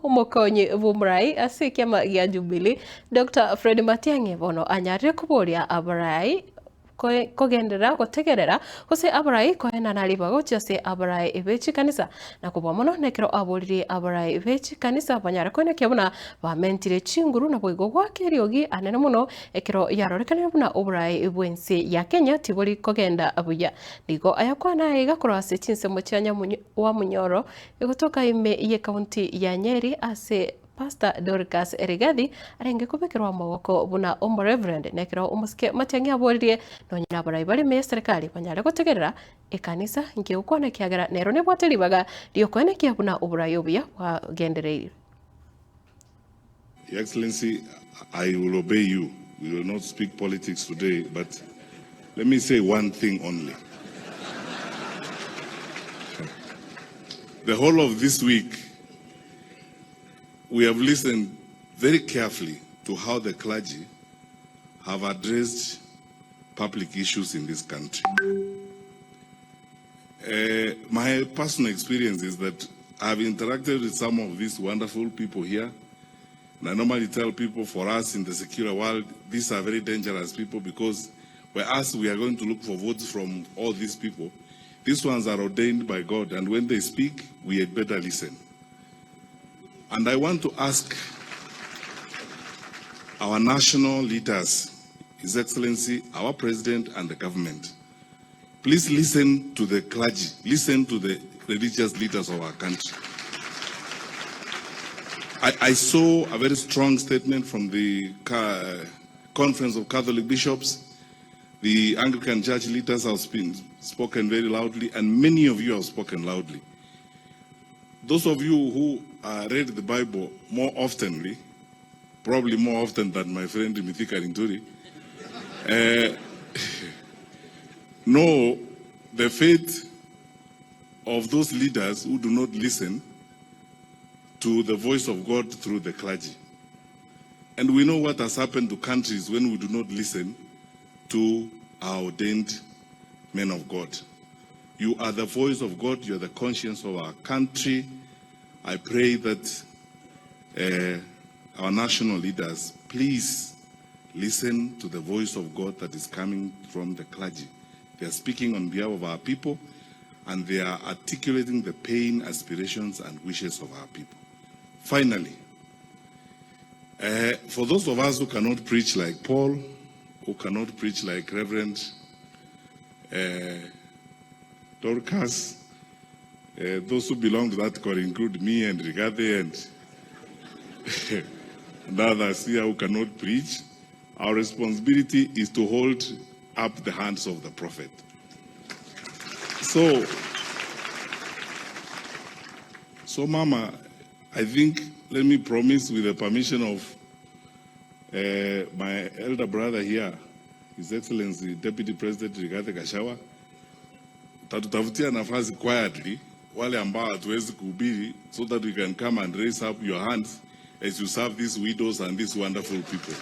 Umukonyi vumrai ase kiama gia Jubilee Dr. Fred Matiang'i bono anyarire kuboria abarai kogendera gutegerera gose abarai kohenana ribago cyose abarai ebechi kanisa na kubomono nekero aboririe abarai ebechi kanisa banyara kone kyabona bamentire chinguru na bwigo gwake riogi anene muno ekero yarorekane buna obarai ebwense ya Kenya tibori kogenda abuya ligo ayakwana igakora ase chinsemo cyanya wa munyoro egotoka ime ye county ya Nyeri ase Pastor Dorcas Rigathi arenge kubekerwa maboko buna omo reverend nekero umuske Matiang'i aboririe no nyina barai bari me serikali banyare gutegerera ekanisa nke ukone kyagera nero ne bwatelibaga liokone kyabuna oburai obuya wa gendereire. Your Excellency, I will obey you. We will not speak politics today, but let me say one thing only. The whole of this week, we have listened very carefully to how the clergy have addressed public issues in this country. My personal experience is that I've interacted with some of these wonderful people here. And I normally tell people, for us in the secular world, these are very dangerous people because we are going to look for votes from all these people. These ones are ordained by God, and when they speak, we had better listen. And I want to ask our national leaders, His Excellency, our President and the government, please listen to the clergy, listen to the religious leaders of our country. I saw a very strong statement from the Conference of Catholic Bishops. The Anglican Church leaders have spoken very loudly, and many of you have spoken loudly. Those of you who read the Bible more oftenly, probably more often than my friend Mithika Rinturi, know the fate of those leaders who do not listen to the voice of God through the clergy. And we know what has happened to countries when we do not listen to our ordained men of God. You are the voice of God, you are the conscience of our country. I pray that our national leaders, please listen to the voice of God that is coming from the clergy. They are speaking on behalf of our people, and they are articulating the pain, aspirations, and wishes of our people. Finally, for those of us who cannot preach like Paul, who cannot preach like Reverend Dorcas, those who belong to that court include me and Rigathi and others here who cannot preach. Our responsibility is to hold up the hands of the prophet. So Mama, I think, let me promise with the permission of my elder brother here, His Excellency Deputy President Rigathi Gachagua, tatutafutia nafasi quietly wale ambao hatuwezi kuhubiri, so that we can come and raise up your hands as you serve these widows and these wonderful people.